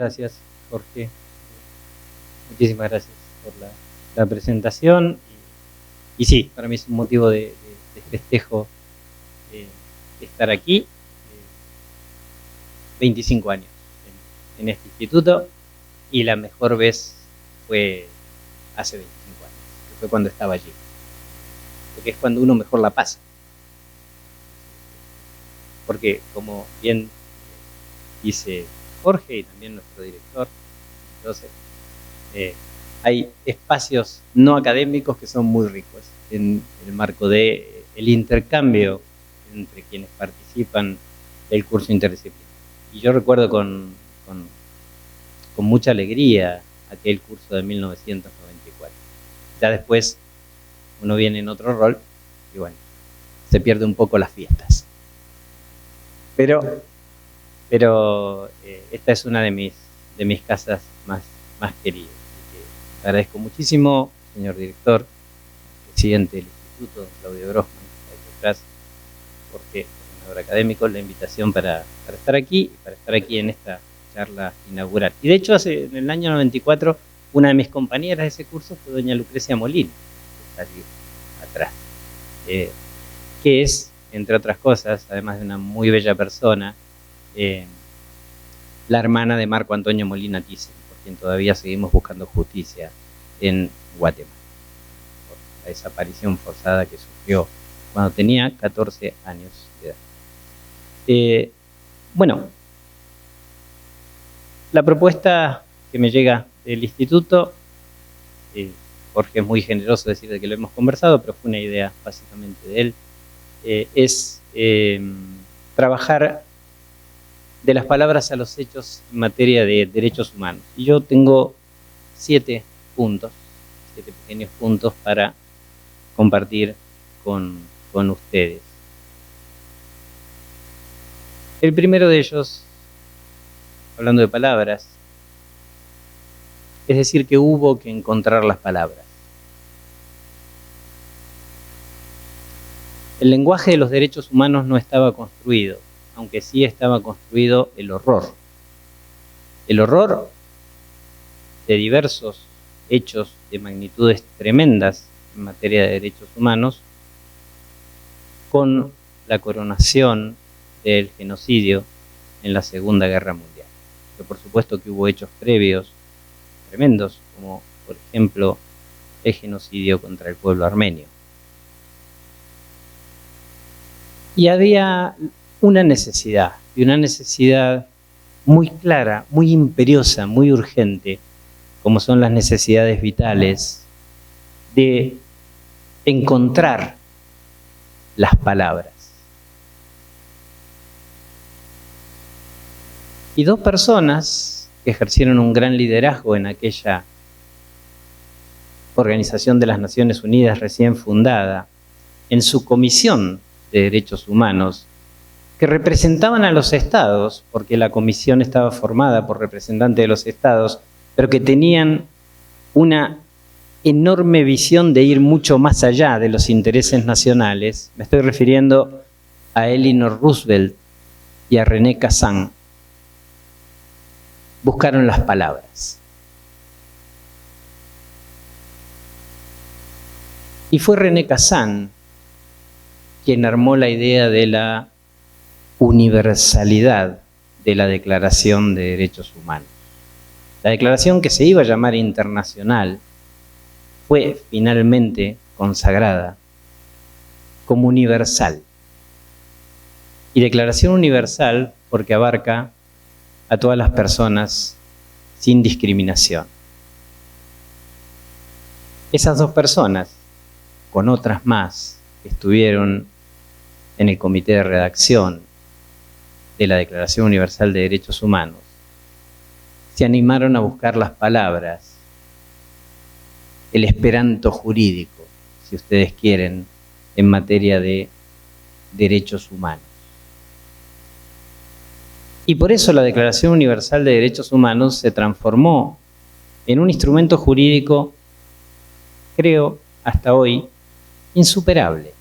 gracias, Jorge. Muchísimas gracias por la presentación. Y sí, para mí es un motivo de festejo estar aquí. 25 años en este instituto, y la mejor vez fue hace 25 años, que fue cuando estaba allí. Porque es cuando uno mejor la pasa. Porque, como bien dice Jorge y también nuestro director, entonces, hay espacios no académicos que son muy ricos en el marco del intercambio entre quienes participan del curso interdisciplinario. Y yo recuerdo con mucha alegría aquel curso de 1994. Ya después uno viene en otro rol y bueno, se pierde un poco las fiestas. Pero esta es una de mis casas más queridas. Así que agradezco muchísimo, señor director, presidente del Instituto, Claudio Grossman, que está detrás, Jorge, coordinador académico, la invitación para estar aquí, en esta charla inaugural. Y de hecho, en el año 94, una de mis compañeras de ese curso fue doña Lucrecia Molina, que está allí atrás, que es, entre otras cosas, además de una muy bella persona, la hermana de Marco Antonio Molina Thyssen, por quien todavía seguimos buscando justicia en Guatemala, por la desaparición forzada que sufrió cuando tenía 14 años de edad. Bueno, la propuesta que me llega del instituto, Jorge es muy generoso decir de que lo hemos conversado, pero fue una idea básicamente de él, es trabajar de las palabras a los hechos en materia de derechos humanos. Y yo tengo 7 pequeños puntos para compartir con ustedes. El primero de ellos, hablando de palabras, es decir, que hubo que encontrar las palabras. El lenguaje de los derechos humanos no estaba construido, aunque sí estaba construido el horror. El horror de diversos hechos de magnitudes tremendas en materia de derechos humanos, con la coronación del genocidio en la Segunda Guerra Mundial. Pero por supuesto que hubo hechos previos tremendos, como por ejemplo el genocidio contra el pueblo armenio. Y había una necesidad, y una necesidad muy clara, muy imperiosa, muy urgente, como son las necesidades vitales, de encontrar las palabras. Y 2 personas que ejercieron un gran liderazgo en aquella Organización de las Naciones Unidas recién fundada, en su Comisión de Derechos Humanos, que representaban a los estados, porque la comisión estaba formada por representantes de los estados, pero que tenían una enorme visión de ir mucho más allá de los intereses nacionales. Me estoy refiriendo a Eleanor Roosevelt y a René Cassin. Buscaron las palabras. Y fue René Cassin quien armó la idea de la universalidad de la Declaración de Derechos Humanos. La declaración, que se iba a llamar internacional, fue finalmente consagrada como universal. Y declaración universal porque abarca a todas las personas sin discriminación. Esas 2 personas, con otras más, que estuvieron en el comité de redacción de la Declaración Universal de Derechos Humanos, se animaron a buscar las palabras, el esperanto jurídico, si ustedes quieren, en materia de derechos humanos. Y por eso la Declaración Universal de Derechos Humanos se transformó en un instrumento jurídico, creo, hasta hoy, insuperable.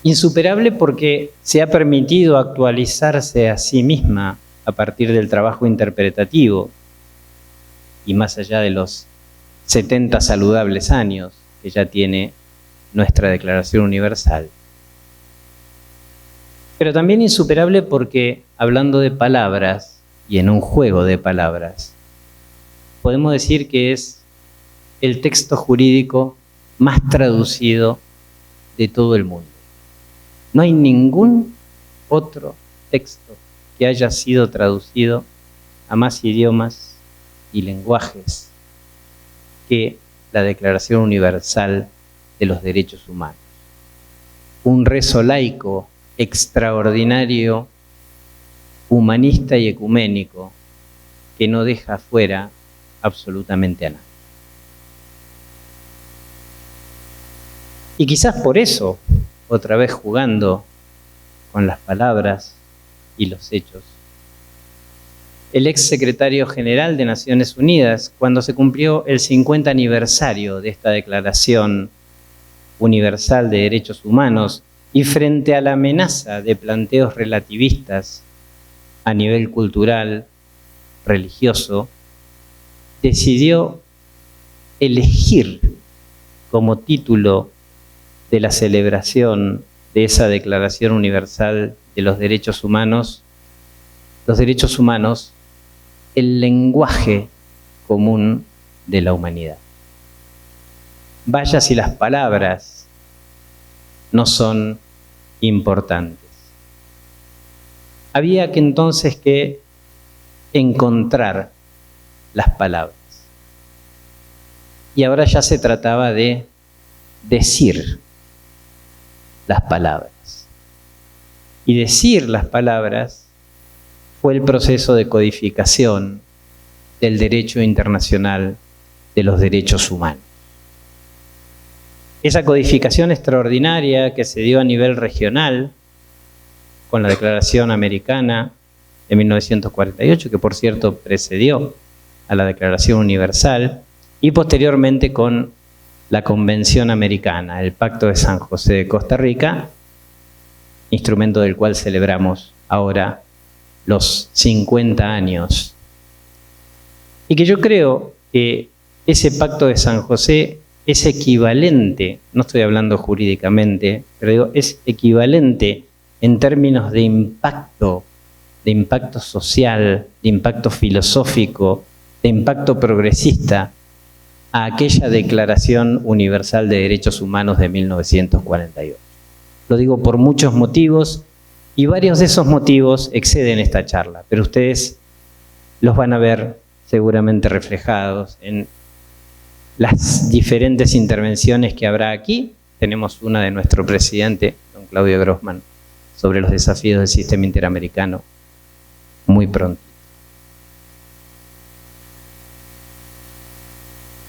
Insuperable porque se ha permitido actualizarse a sí misma a partir del trabajo interpretativo y más allá de los 70 saludables años que ya tiene nuestra Declaración Universal. Pero también insuperable porque, hablando de palabras y en un juego de palabras, podemos decir que es el texto jurídico más traducido de todo el mundo. No hay ningún otro texto que haya sido traducido a más idiomas y lenguajes que la Declaración Universal de los Derechos Humanos. Un rezo laico extraordinario, humanista y ecuménico, que no deja fuera absolutamente a nadie. Y quizás por eso, otra vez jugando con las palabras y los hechos, el ex secretario general de Naciones Unidas, cuando se cumplió el 50 aniversario de esta Declaración Universal de Derechos Humanos, y frente a la amenaza de planteos relativistas a nivel cultural, religioso, decidió elegir como título de la celebración de esa Declaración Universal de los derechos humanos, el lenguaje común de la humanidad. Vaya si las palabras no son importantes. Había que entonces que encontrar las palabras. Y ahora ya se trataba de decir las palabras. Y decir las palabras fue el proceso de codificación del derecho internacional de los derechos humanos. Esa codificación extraordinaria que se dio a nivel regional con la Declaración Americana de 1948, que por cierto precedió a la Declaración Universal, y posteriormente con la Convención Americana, el Pacto de San José de Costa Rica, instrumento del cual celebramos ahora los 50 años. Y que yo creo que ese Pacto de San José es equivalente, no estoy hablando jurídicamente, pero digo, es equivalente en términos de impacto social, de impacto filosófico, de impacto progresista, a aquella Declaración Universal de Derechos Humanos de 1948. Lo digo por muchos motivos, y varios de esos motivos exceden esta charla, pero ustedes los van a ver seguramente reflejados en las diferentes intervenciones que habrá aquí. Tenemos una de nuestro presidente, don Claudio Grossman, sobre los desafíos del sistema interamericano, muy pronto.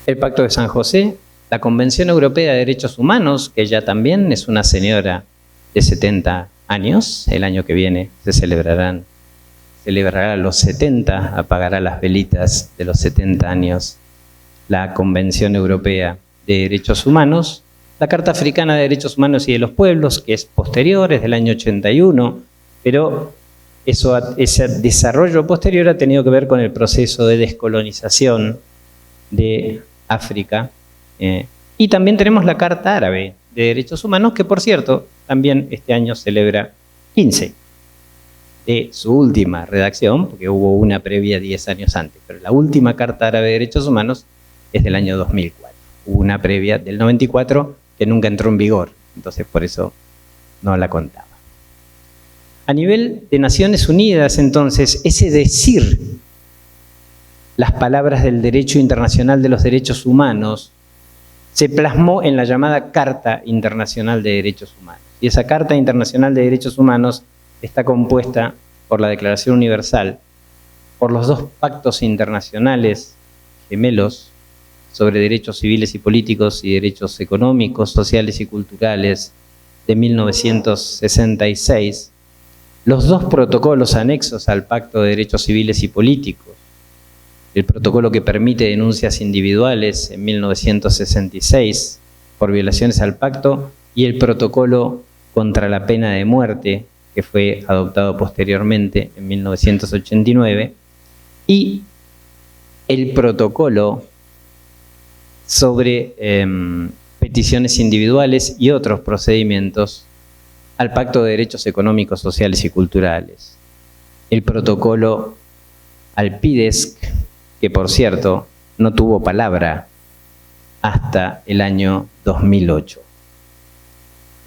El Pacto de San José, la Convención Europea de Derechos Humanos, que ya también es una señora de 70 años, el año que viene celebrará los 70, apagará las velitas de los 70 años, la Convención Europea de Derechos Humanos, la Carta Africana de Derechos Humanos y de los Pueblos, que es posterior, es del año 81, pero ese desarrollo posterior ha tenido que ver con el proceso de descolonización de África. Y también tenemos la Carta Árabe de Derechos Humanos, que por cierto, también este año celebra 15 de su última redacción, porque hubo una previa 10 años antes, pero la última Carta Árabe de Derechos Humanos es del año 2004. Hubo una previa del 94 que nunca entró en vigor, entonces por eso no la contaba. A nivel de Naciones Unidas, entonces, ese decir las palabras del derecho internacional de los derechos humanos se plasmó en la llamada Carta Internacional de Derechos Humanos. Y esa Carta Internacional de Derechos Humanos está compuesta por la Declaración Universal, por los dos pactos internacionales gemelos sobre derechos civiles y políticos y derechos económicos, sociales y culturales de 1966, los dos protocolos anexos al Pacto de Derechos Civiles y Políticos, el protocolo que permite denuncias individuales en 1966 por violaciones al pacto y el protocolo contra la pena de muerte que fue adoptado posteriormente en 1989, y el protocolo sobre peticiones individuales y otros procedimientos al Pacto de Derechos Económicos, Sociales y Culturales. El protocolo al PIDESC, que por cierto no tuvo palabra hasta el año 2008.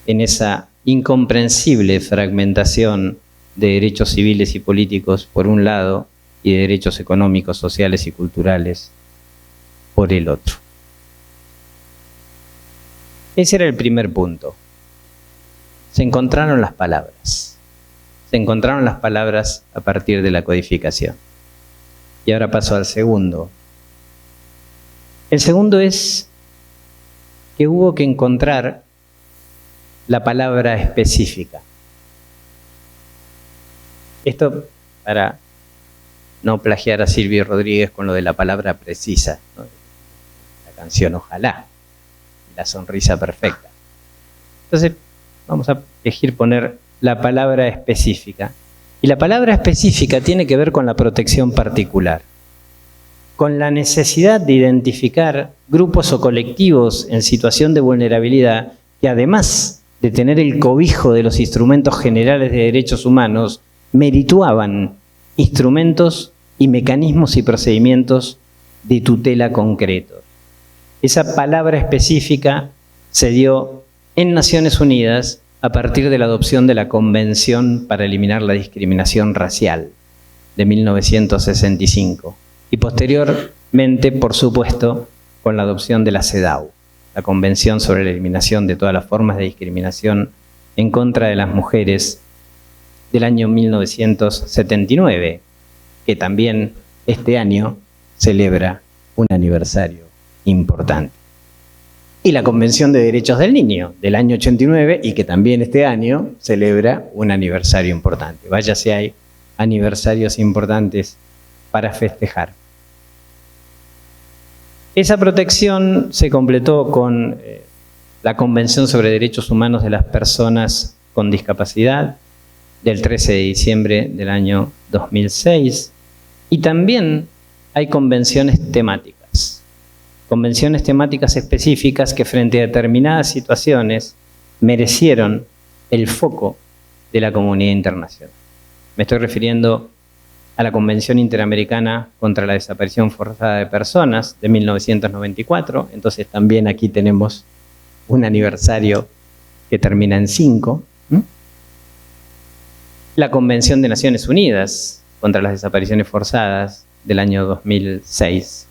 En esa incomprensible fragmentación de derechos civiles y políticos por un lado y de derechos económicos, sociales y culturales por el otro. Ese era el primer punto. Se encontraron las palabras. Se encontraron las palabras a partir de la codificación. Y ahora paso al segundo. El segundo es que hubo que encontrar la palabra específica. Esto para no plagiar a Silvio Rodríguez con lo de la palabra precisa, ¿no? La canción Ojalá, la sonrisa perfecta. Entonces vamos a elegir poner la palabra específica. Y la palabra específica tiene que ver con la protección particular, con la necesidad de identificar grupos o colectivos en situación de vulnerabilidad que, además de tener el cobijo de los instrumentos generales de derechos humanos, merituaban instrumentos y mecanismos y procedimientos de tutela concretos. Esa palabra específica se dio en Naciones Unidas a partir de la adopción de la Convención para eliminar la discriminación racial de 1965 y posteriormente, por supuesto, con la adopción de la CEDAW, la Convención sobre la Eliminación de todas las formas de discriminación en contra de las mujeres del año 1979, que también este año celebra un aniversario importante. Y la Convención de Derechos del Niño del año 89 y que también este año celebra un aniversario importante. Vaya si hay aniversarios importantes para festejar. Esa protección se completó con la Convención sobre Derechos Humanos de las Personas con Discapacidad del 13 de diciembre del año 2006 y también hay convenciones temáticas. Convenciones temáticas específicas que frente a determinadas situaciones merecieron el foco de la comunidad internacional. Me estoy refiriendo a la Convención Interamericana contra la Desaparición Forzada de Personas de 1994, entonces también aquí tenemos un aniversario que termina en 5. La Convención de Naciones Unidas contra las Desapariciones Forzadas del año 2006.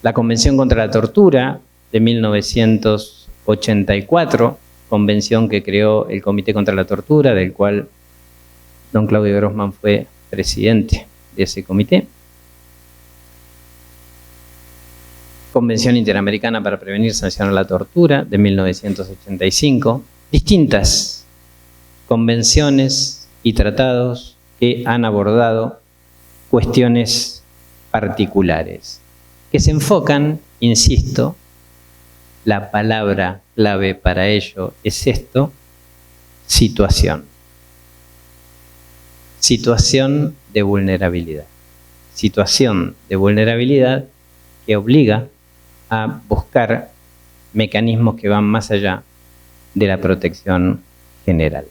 La Convención contra la Tortura de 1984, convención que creó el Comité contra la Tortura, del cual don Claudio Grossman fue presidente de ese comité. Convención Interamericana para Prevenir y Sancionar la Tortura de 1985. Distintas convenciones y tratados que han abordado cuestiones particulares, que se enfocan, insisto, la palabra clave para ello es esto, situación. Situación de vulnerabilidad. Situación de vulnerabilidad que obliga a buscar mecanismos que van más allá de la protección general.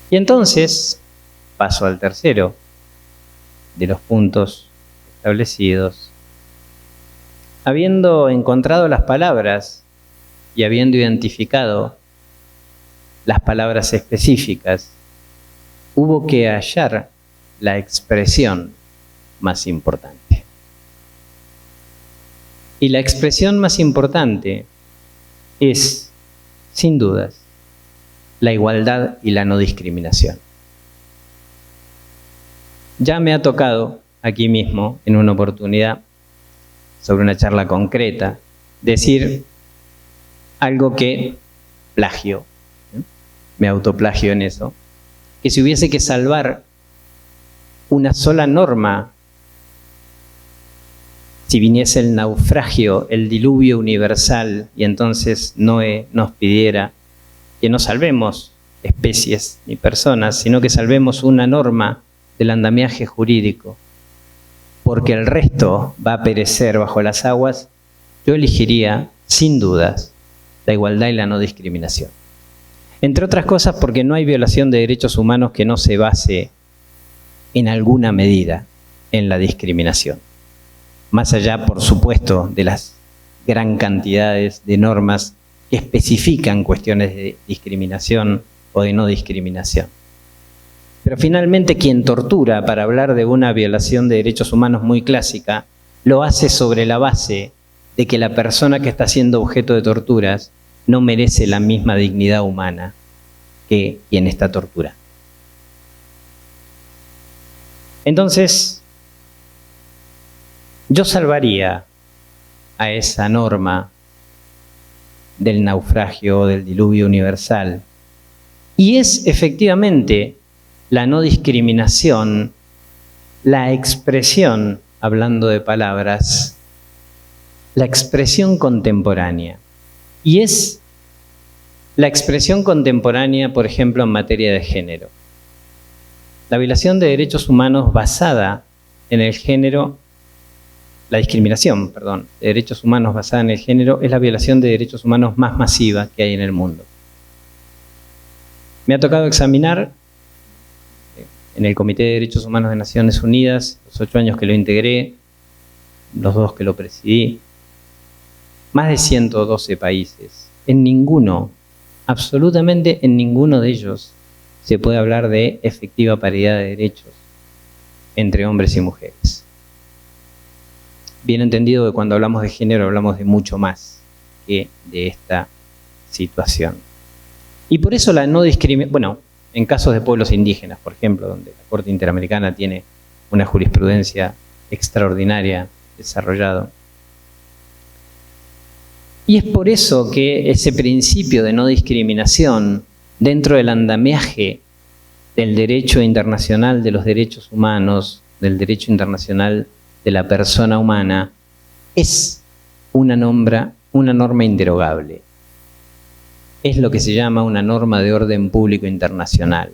Y entonces, paso al tercero de los puntos establecidos. Habiendo encontrado las palabras y habiendo identificado las palabras específicas, hubo que hallar la expresión más importante. Y la expresión más importante es, sin dudas, la igualdad y la no discriminación. Ya me ha tocado aquí mismo, en una oportunidad, sobre una charla concreta, decir algo que plagio, me autoplagio en eso, que si hubiese que salvar una sola norma, si viniese el naufragio, el diluvio universal, y entonces Noé nos pidiera que no salvemos especies ni personas, sino que salvemos una norma del andamiaje jurídico, porque el resto va a perecer bajo las aguas, yo elegiría, sin dudas, la igualdad y la no discriminación. Entre otras cosas porque no hay violación de derechos humanos que no se base en alguna medida en la discriminación. Más allá, por supuesto, de las gran cantidades de normas que especifican cuestiones de discriminación o de no discriminación. Pero finalmente quien tortura, para hablar de una violación de derechos humanos muy clásica, lo hace sobre la base de que la persona que está siendo objeto de torturas no merece la misma dignidad humana que quien está torturando. Entonces, yo salvaría a esa norma del naufragio, del diluvio universal. Y es efectivamente la no discriminación, la expresión, hablando de palabras, la expresión contemporánea. Y es la expresión contemporánea, por ejemplo, en materia de género. La violación de derechos humanos basada en el género, la discriminación, perdón, de derechos humanos basada en el género es la violación de derechos humanos más masiva que hay en el mundo. Me ha tocado examinar en el Comité de Derechos Humanos de Naciones Unidas, los 8 años que lo integré, los 2 que lo presidí, más de 112 países. En ninguno, absolutamente en ninguno de ellos, se puede hablar de efectiva paridad de derechos entre hombres y mujeres. Bien entendido que cuando hablamos de género hablamos de mucho más que de esta situación. Y por eso la no discriminación, bueno, en casos de pueblos indígenas, por ejemplo, donde la Corte Interamericana tiene una jurisprudencia extraordinaria desarrollada. Y es por eso que ese principio de no discriminación dentro del andamiaje del derecho internacional de los derechos humanos, del derecho internacional de la persona humana, es una norma inderogable. Es lo que se llama una norma de orden público internacional.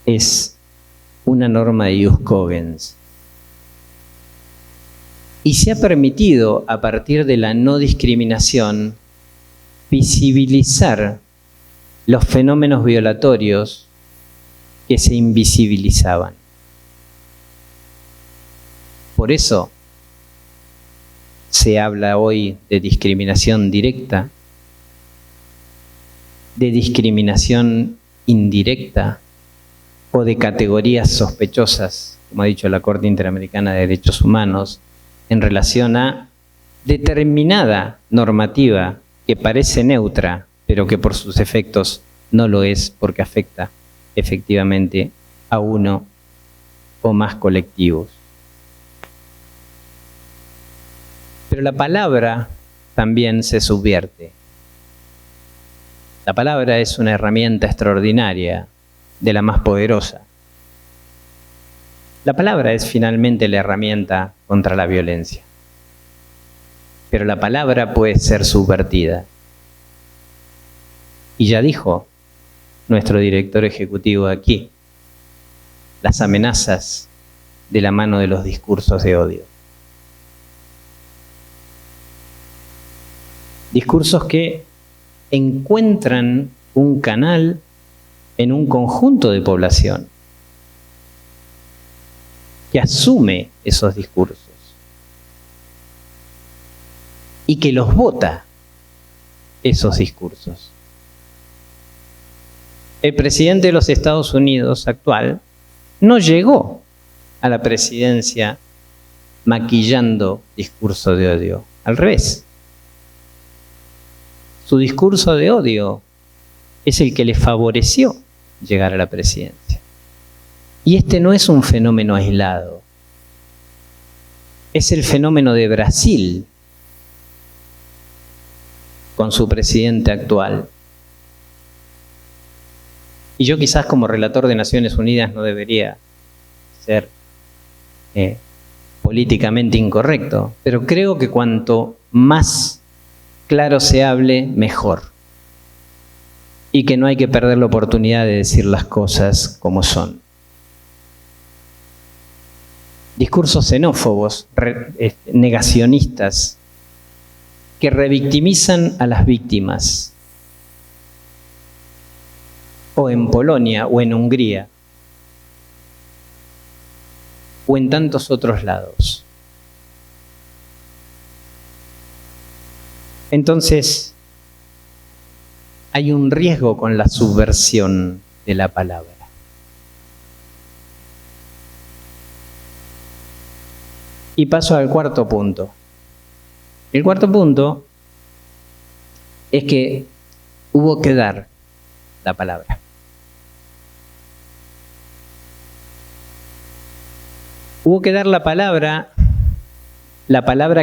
Es una norma de ius cogens. Y se ha permitido, a partir de la no discriminación, visibilizar los fenómenos violatorios que se invisibilizaban. Por eso se habla hoy de discriminación directa, de discriminación indirecta o de categorías sospechosas, como ha dicho la Corte Interamericana de Derechos Humanos, en relación a determinada normativa que parece neutra, pero que por sus efectos no lo es porque afecta efectivamente a uno o más colectivos. Pero la palabra también se subvierte. La palabra es una herramienta extraordinaria, de la más poderosa. La palabra es finalmente la herramienta contra la violencia. Pero la palabra puede ser subvertida. Y ya dijo nuestro director ejecutivo aquí, las amenazas de la mano de los discursos de odio. Discursos que encuentran un canal en un conjunto de población que asume esos discursos y que los vota esos discursos. El presidente de los Estados Unidos actual no llegó a la presidencia maquillando discurso de odio, al revés. Su discurso de odio es el que le favoreció llegar a la presidencia. Y este no es un fenómeno aislado. Es el fenómeno de Brasil con su presidente actual. Y yo quizás como relator de Naciones Unidas no debería ser políticamente incorrecto, pero creo que cuanto más claro se hable, mejor. y que no hay que perder la oportunidad de decir las cosas como son. Discursos xenófobos, negacionistas, que revictimizan a las víctimas, o en Polonia, o en Hungría, o en tantos otros lados. Entonces, hay un riesgo con la subversión de la palabra. Y paso al cuarto punto. El cuarto punto es que hubo que dar la palabra. Hubo que dar la palabra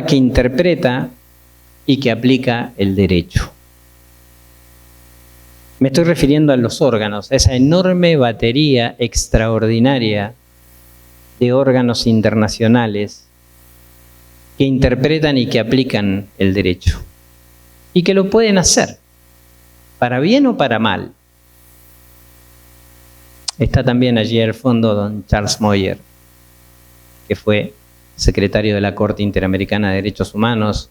que interpreta y que aplica el derecho. Me estoy refiriendo a los órganos, a esa enorme batería extraordinaria de órganos internacionales que interpretan y que aplican el derecho. Y que lo pueden hacer, para bien o para mal. Está también allí al fondo don Charles Moyer, que fue secretario de la Corte Interamericana de Derechos Humanos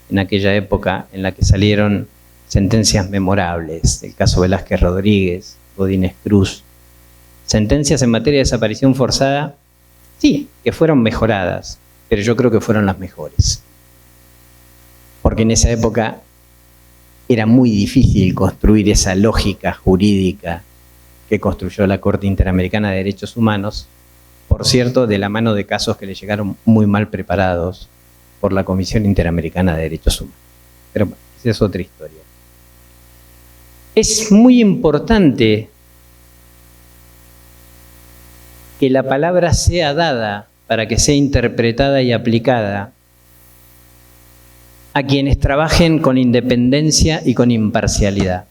en aquella época en la que salieron sentencias memorables, el caso Velázquez Rodríguez, Godínez Cruz, sentencias en materia de desaparición forzada, sí, que fueron mejoradas, pero yo creo que fueron las mejores. Porque en esa época era muy difícil construir esa lógica jurídica que construyó la Corte Interamericana de Derechos Humanos, por cierto, de la mano de casos que le llegaron muy mal preparados por la Comisión Interamericana de Derechos Humanos. Pero esa es otra historia. Es muy importante que la palabra sea dada para que sea interpretada y aplicada a quienes trabajen con independencia y con imparcialidad.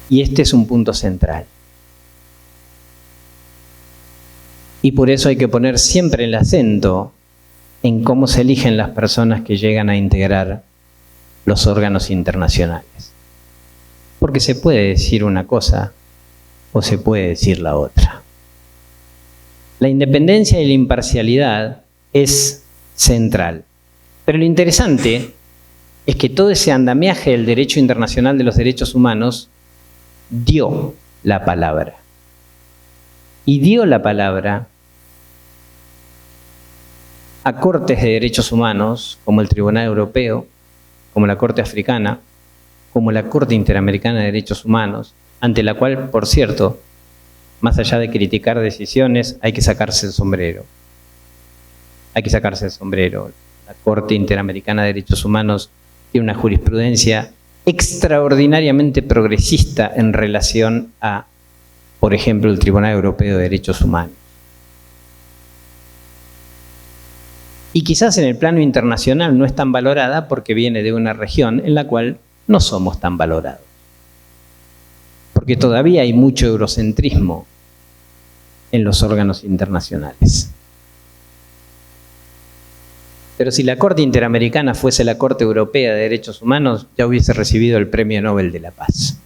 Y este es un punto central. Y por eso hay que poner siempre el acento en cómo se eligen las personas que llegan a integrar los órganos internacionales. Porque se puede decir una cosa o se puede decir la otra. La independencia y la imparcialidad es central. Pero lo interesante es que todo ese andamiaje del derecho internacional de los derechos humanos dio la palabra. Y dio la palabra a cortes de derechos humanos, como el Tribunal Europeo, como la Corte Africana, como la Corte Interamericana de Derechos Humanos, ante la cual, por cierto, más allá de criticar decisiones, hay que sacarse el sombrero. Hay que sacarse el sombrero. La Corte Interamericana de Derechos Humanos tiene una jurisprudencia extraordinariamente progresista en relación a, por ejemplo, el Tribunal Europeo de Derechos Humanos. Y quizás en el plano internacional no es tan valorada porque viene de una región en la cual no somos tan valorados. Porque todavía hay mucho eurocentrismo en los órganos internacionales. Pero si la Corte Interamericana fuese la Corte Europea de Derechos Humanos, ya hubiese recibido el Premio Nobel de la Paz.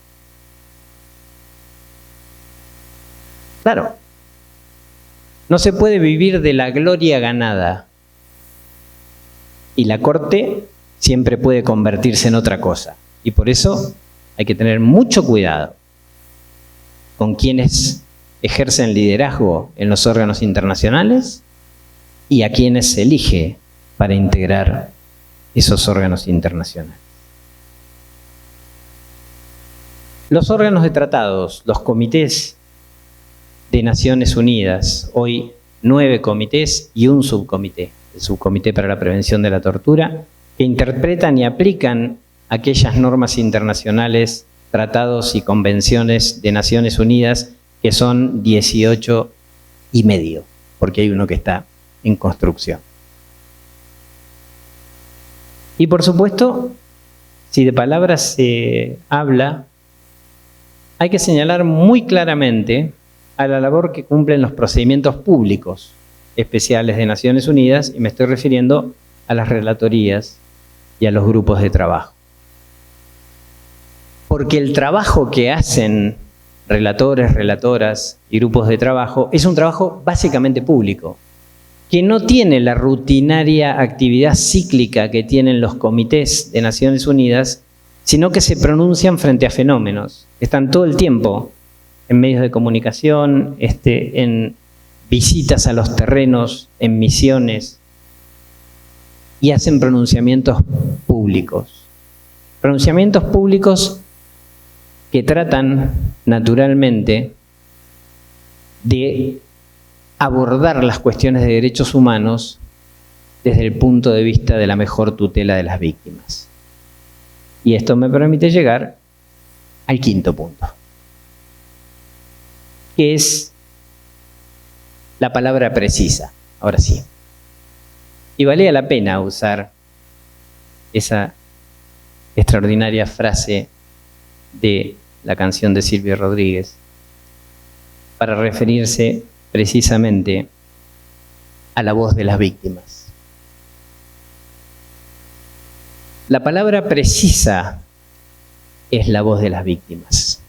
Claro, no se puede vivir de la gloria ganada. Y la Corte siempre puede convertirse en otra cosa. Y por eso hay que tener mucho cuidado con quienes ejercen liderazgo en los órganos internacionales y a quienes se elige para integrar esos órganos internacionales. Los órganos de tratados, los comités de Naciones Unidas, hoy 9 comités y un subcomité, el Subcomité para la Prevención de la Tortura, que interpretan y aplican aquellas normas internacionales, tratados y convenciones de Naciones Unidas, que son 18 y medio, porque hay uno que está en construcción. Y por supuesto, si de palabras se habla, hay que señalar muy claramente a la labor que cumplen los procedimientos públicos especiales de Naciones Unidas, y me estoy refiriendo a las relatorías y a los grupos de trabajo. Porque el trabajo que hacen relatores, relatoras y grupos de trabajo es un trabajo básicamente público, que no tiene la rutinaria actividad cíclica que tienen los comités de Naciones Unidas, sino que se pronuncian frente a fenómenos. Están todo el tiempo en medios de comunicación, en visitas a los terrenos, en misiones, y hacen pronunciamientos públicos. Pronunciamientos públicos que tratan naturalmente de abordar las cuestiones de derechos humanos desde el punto de vista de la mejor tutela de las víctimas. Y esto me permite llegar al quinto punto, que es la palabra precisa. Ahora sí. Y valía la pena usar esa extraordinaria frase de la canción de Silvio Rodríguez para referirse precisamente a la voz de las víctimas. La palabra precisa es la voz de las víctimas.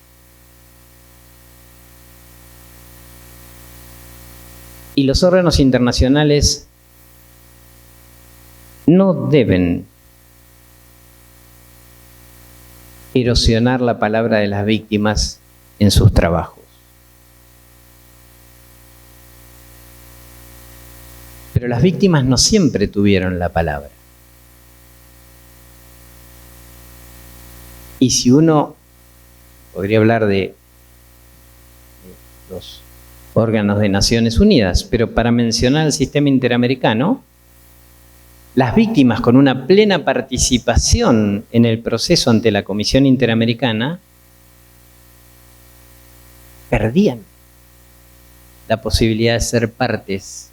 Y los órganos internacionales no deben erosionar la palabra de las víctimas en sus trabajos. Pero las víctimas no siempre tuvieron la palabra. Y si uno podría hablar de los órganos de Naciones Unidas, pero para mencionar el sistema interamericano, las víctimas con una plena participación en el proceso ante la Comisión Interamericana perdían la posibilidad de ser partes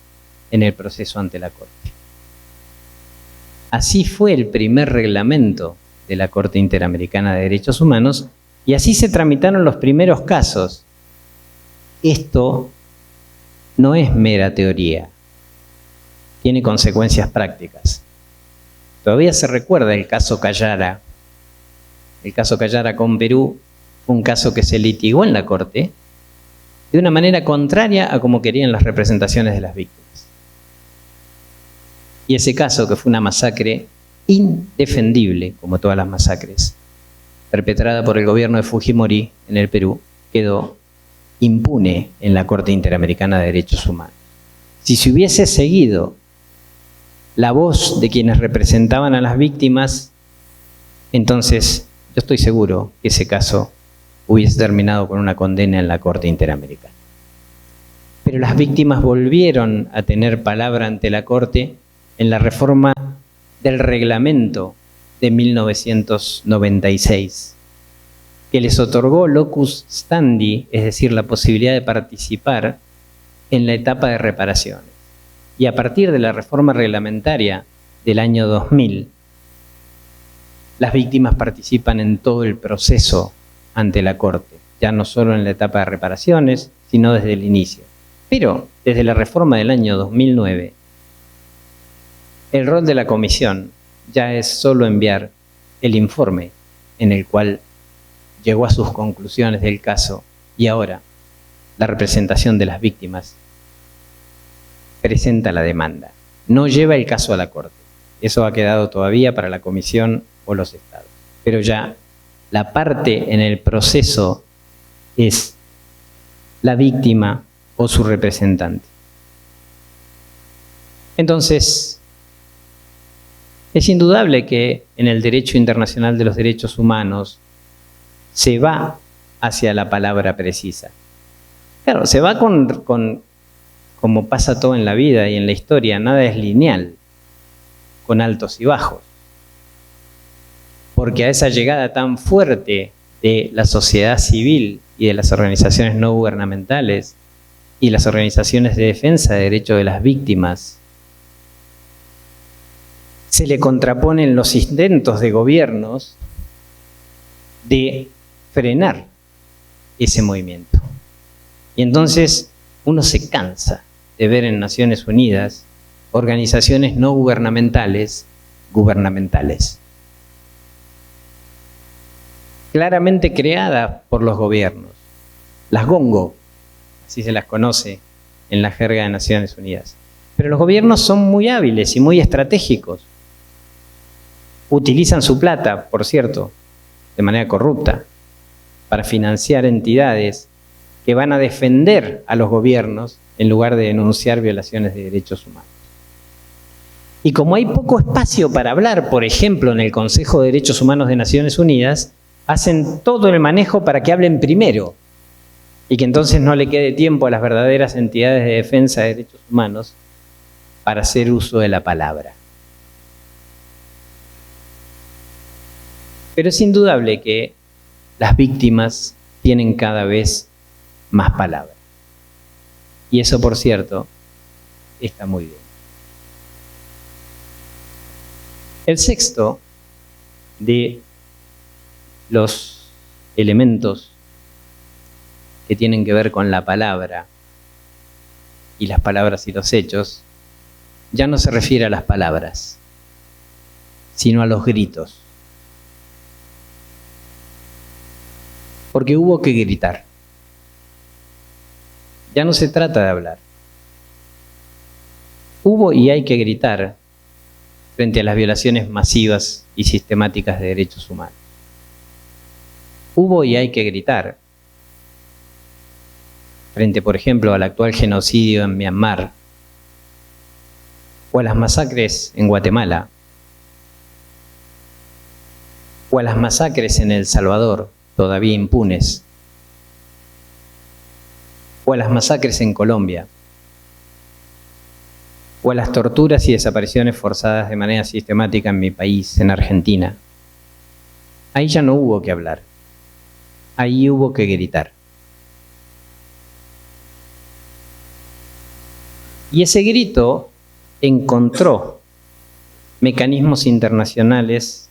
en el proceso ante la Corte. Así fue el primer reglamento de la Corte Interamericana de Derechos Humanos y así se tramitaron los primeros casos. Esto no es mera teoría, tiene consecuencias prácticas. Todavía se recuerda el caso Callara. El caso Callara con Perú fue un caso que se litigó en la Corte de una manera contraria a como querían las representaciones de las víctimas. Y ese caso, que fue una masacre indefendible, como todas las masacres, perpetrada por el gobierno de Fujimori en el Perú, quedó impune en la Corte Interamericana de Derechos Humanos. Si se hubiese seguido la voz de quienes representaban a las víctimas, entonces yo estoy seguro que ese caso hubiese terminado con una condena en la Corte Interamericana. Pero las víctimas volvieron a tener palabra ante la Corte en la reforma del reglamento de 1996, que les otorgó locus standi, es decir, la posibilidad de participar en la etapa de reparaciones. Y a partir de la reforma reglamentaria del año 2000, las víctimas participan en todo el proceso ante la Corte, ya no solo en la etapa de reparaciones, sino desde el inicio. Pero desde la reforma del año 2009, el rol de la comisión ya es solo enviar el informe en el cual llegó a sus conclusiones del caso y ahora la representación de las víctimas presenta la demanda. No lleva el caso a la Corte. Eso ha quedado todavía para la comisión o los estados. Pero ya la parte en el proceso es la víctima o su representante. Entonces, es indudable que en el derecho internacional de los derechos humanos se va hacia la palabra precisa. Claro, se va como pasa todo en la vida y en la historia, nada es lineal, con altos y bajos. Porque a esa llegada tan fuerte de la sociedad civil y de las organizaciones no gubernamentales y las organizaciones de defensa de derechos de las víctimas, se le contraponen los intentos de gobiernos de frenar ese movimiento. Y entonces uno se cansa de ver en Naciones Unidas organizaciones no gubernamentales, claramente creadas por los gobiernos, las gongo, así se las conoce en la jerga de Naciones Unidas. Pero los gobiernos son muy hábiles y muy estratégicos. Utilizan su plata, por cierto, de manera corrupta, para financiar entidades que van a defender a los gobiernos en lugar de denunciar violaciones de derechos humanos. Y como hay poco espacio para hablar, por ejemplo, en el Consejo de Derechos Humanos de Naciones Unidas, hacen todo el manejo para que hablen primero y que entonces no le quede tiempo a las verdaderas entidades de defensa de derechos humanos para hacer uso de la palabra. Pero es indudable que las víctimas tienen cada vez más palabra. Y eso, por cierto, está muy bien. El sexto de los elementos que tienen que ver con la palabra y las palabras y los hechos, ya no se refiere a las palabras, sino a los gritos. Porque hubo que gritar. Ya no se trata de hablar. Hubo y hay que gritar frente a las violaciones masivas y sistemáticas de derechos humanos. Hubo y hay que gritar frente, por ejemplo, al actual genocidio en Myanmar o a las masacres en Guatemala o a las masacres en El Salvador, todavía impunes, o a las masacres en Colombia, o a las torturas y desapariciones forzadas de manera sistemática en mi país, en Argentina. Ahí ya no hubo que hablar, ahí hubo que gritar. Y ese grito encontró mecanismos internacionales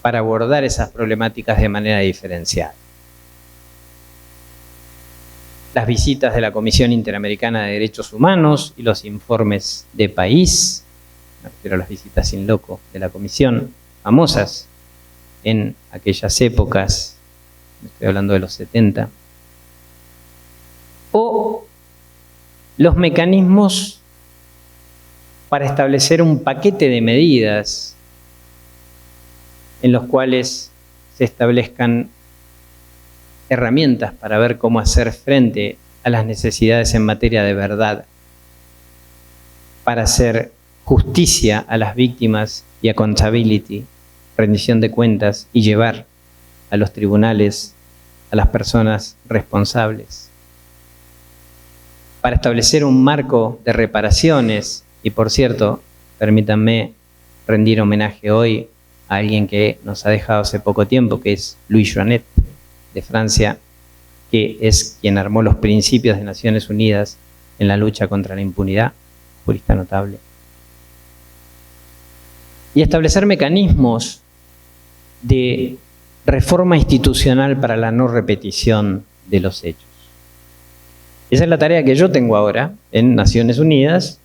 para abordar esas problemáticas de manera diferenciada. Las visitas de la Comisión Interamericana de Derechos Humanos y los informes de país, me refiero a las visitas in loco de la Comisión, famosas en aquellas épocas, estoy hablando de los 70, o los mecanismos para establecer un paquete de medidas en los cuales se establezcan herramientas para ver cómo hacer frente a las necesidades en materia de verdad, para hacer justicia a las víctimas y accountability, rendición de cuentas, y llevar a los tribunales a las personas responsables, para establecer un marco de reparaciones. Y por cierto, permítanme rendir homenaje hoy a alguien que nos ha dejado hace poco tiempo, que es Louis Joannet, de Francia, que es quien armó los principios de Naciones Unidas en la lucha contra la impunidad, jurista notable. Y establecer mecanismos de reforma institucional para la no repetición de los hechos. Esa es la tarea que yo tengo ahora en Naciones Unidas.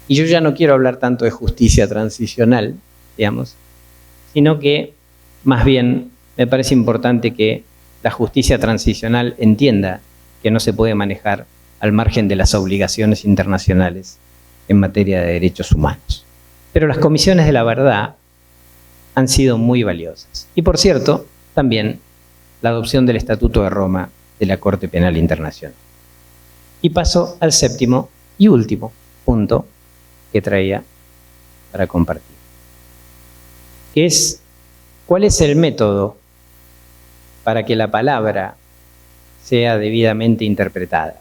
Y yo ya no quiero hablar tanto de justicia transicional, digamos, sino que más bien me parece importante que la justicia transicional entienda que no se puede manejar al margen de las obligaciones internacionales en materia de derechos humanos. Pero las comisiones de la verdad han sido muy valiosas. Y por cierto, también la adopción del Estatuto de Roma de la Corte Penal Internacional. Y paso al séptimo y último punto que traía para compartir, que es cuál es el método para que la palabra sea debidamente interpretada.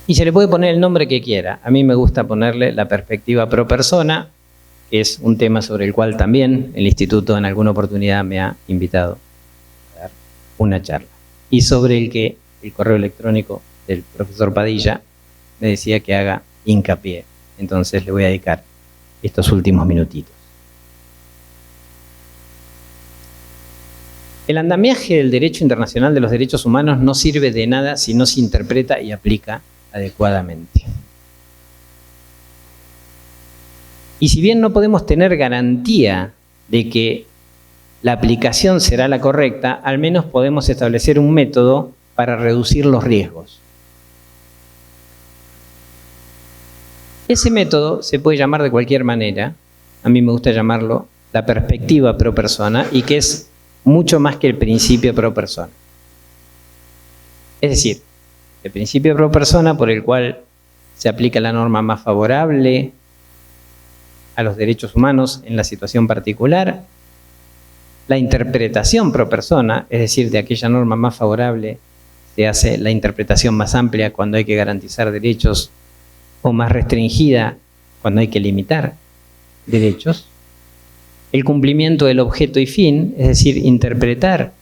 Y se le puede poner el nombre que quiera. A mí me gusta ponerle la perspectiva pro persona, que es un tema sobre el cual también el Instituto en alguna oportunidad me ha invitado a dar una charla. Y sobre el que el correo electrónico del profesor Padilla me decía que haga hincapié. Entonces le voy a dedicar estos últimos minutitos. El andamiaje del derecho internacional de los derechos humanos no sirve de nada si no se interpreta y aplica adecuadamente. Y si bien no podemos tener garantía de que la aplicación será la correcta, al menos podemos establecer un método para reducir los riesgos. Ese método se puede llamar de cualquier manera. A mí me gusta llamarlo la perspectiva pro persona, y que es mucho más que el principio pro persona. Es decir, el principio pro persona por el cual se aplica la norma más favorable a los derechos humanos en la situación particular, la interpretación pro persona, es decir, de aquella norma más favorable se hace la interpretación más amplia cuando hay que garantizar derechos, o más restringida cuando hay que limitar derechos. El cumplimiento del objeto y fin, es decir, interpretar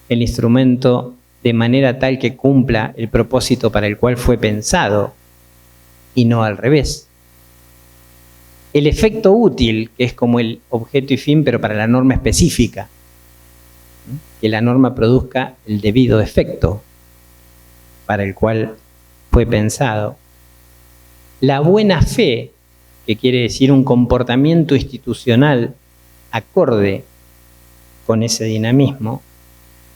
el instrumento de manera tal que cumpla el propósito para el cual fue pensado y no al revés. El efecto útil, que es como el objeto y fin, pero para la norma específica, que la norma produzca el debido efecto para el cual fue pensado. La buena fe, que quiere decir un comportamiento institucional acorde con ese dinamismo.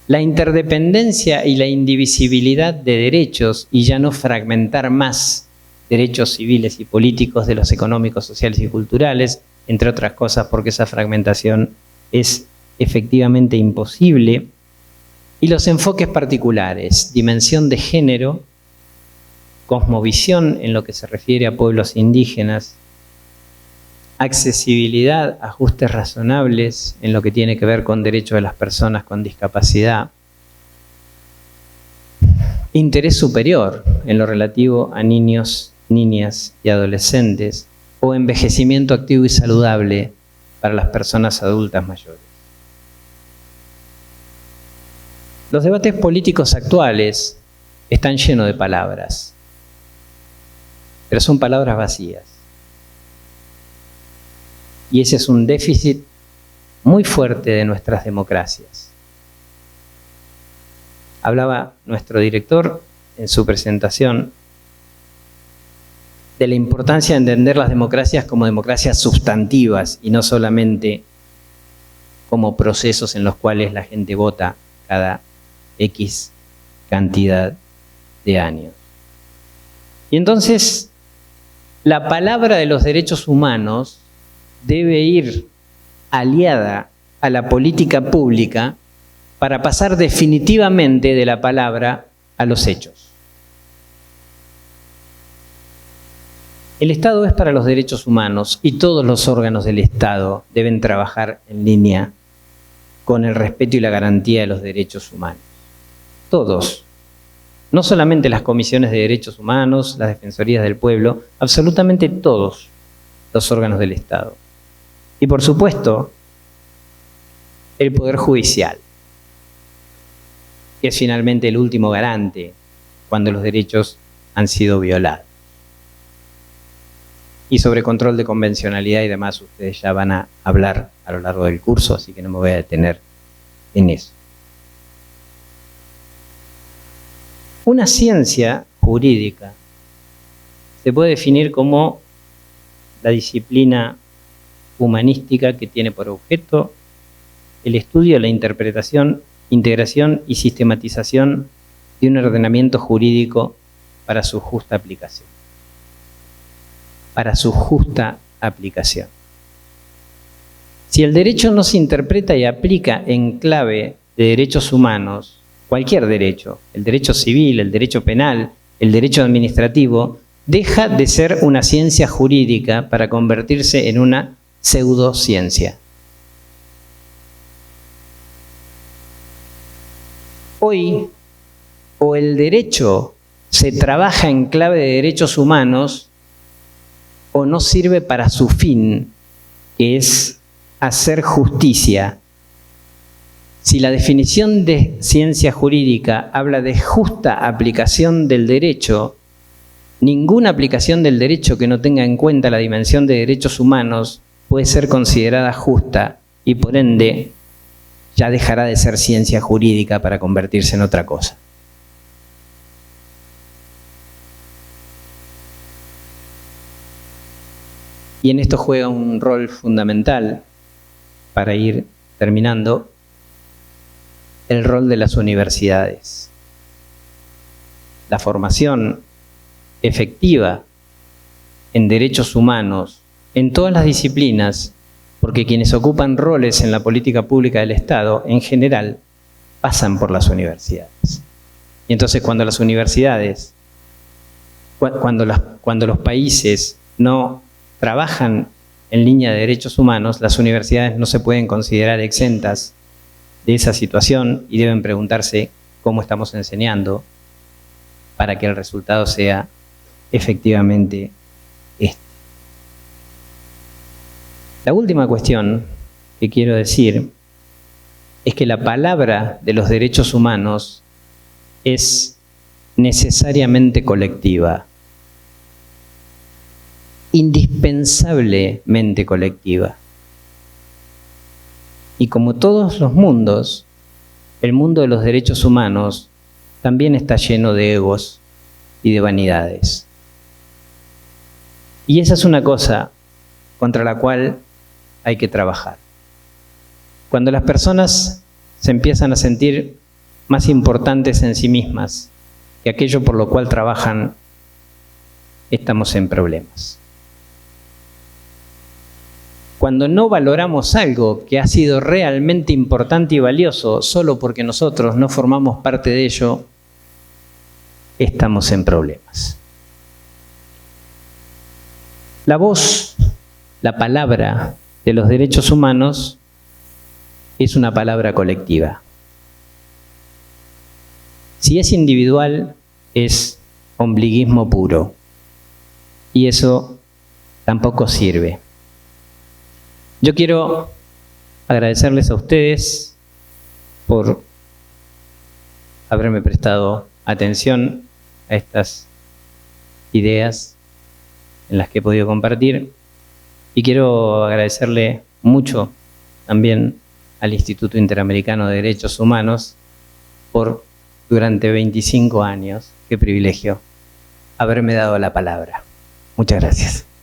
La interdependencia y la indivisibilidad de derechos, y ya no fragmentar más derechos civiles y políticos de los económicos, sociales y culturales, entre otras cosas porque esa fragmentación es efectivamente imposible. Y los enfoques particulares, dimensión de género, cosmovisión en lo que se refiere a pueblos indígenas, accesibilidad, ajustes razonables en lo que tiene que ver con derechos de las personas con discapacidad, interés superior en lo relativo a niños, niñas y adolescentes, o envejecimiento activo y saludable para las personas adultas mayores. Los debates políticos actuales están llenos de palabras, pero son palabras vacías. Y ese es un déficit muy fuerte de nuestras democracias. Hablaba nuestro director en su presentación de la importancia de entender las democracias como democracias sustantivas y no solamente como procesos en los cuales la gente vota cada X cantidad de años. Y entonces, la palabra de los derechos humanos debe ir aliada a la política pública para pasar definitivamente de la palabra a los hechos. El Estado es para los derechos humanos y todos los órganos del Estado deben trabajar en línea con el respeto y la garantía de los derechos humanos. Todos. No solamente las comisiones de derechos humanos, las defensorías del pueblo, absolutamente todos los órganos del Estado. Y por supuesto, el Poder Judicial, que es finalmente el último garante cuando los derechos han sido violados. Y sobre control de convencionalidad y demás, ustedes ya van a hablar a lo largo del curso, así que no me voy a detener en eso. Una ciencia jurídica se puede definir como la disciplina humanística que tiene por objeto el estudio, la interpretación, integración y sistematización de un ordenamiento jurídico para su justa aplicación. Para su justa aplicación. Si el derecho no se interpreta y aplica en clave de derechos humanos, cualquier derecho, el derecho civil, el derecho penal, el derecho administrativo, deja de ser una ciencia jurídica para convertirse en una pseudociencia. Hoy, o el derecho se trabaja en clave de derechos humanos, o no sirve para su fin, que es hacer justicia. Si la definición de ciencia jurídica habla de justa aplicación del derecho, ninguna aplicación del derecho que no tenga en cuenta la dimensión de derechos humanos puede ser considerada justa y por ende ya dejará de ser ciencia jurídica para convertirse en otra cosa. Y en esto juega un rol fundamental, para ir terminando, el rol de las universidades. La formación efectiva en derechos humanos, en todas las disciplinas, porque quienes ocupan roles en la política pública del Estado, en general, pasan por las universidades. Y entonces cuando las universidades, cuando los países no trabajan en línea de derechos humanos, las universidades no se pueden considerar exentas de esa situación y deben preguntarse cómo estamos enseñando para que el resultado sea efectivamente este. La última cuestión que quiero decir es que la palabra de los derechos humanos es necesariamente colectiva, indispensablemente colectiva. Y como todos los mundos, el mundo de los derechos humanos también está lleno de egos y de vanidades. Y esa es una cosa contra la cual hay que trabajar. Cuando las personas se empiezan a sentir más importantes en sí mismas que aquello por lo cual trabajan, estamos en problemas. Cuando no valoramos algo que ha sido realmente importante y valioso solo porque nosotros no formamos parte de ello, estamos en problemas. La voz, la palabra de los derechos humanos es una palabra colectiva. Si es individual, es ombliguismo puro. Y eso tampoco sirve. Yo quiero agradecerles a ustedes por haberme prestado atención a estas ideas en las que he podido compartir. Y quiero agradecerle mucho también al Instituto Interamericano de Derechos Humanos por, durante 25 años, qué privilegio, haberme dado la palabra. Muchas gracias.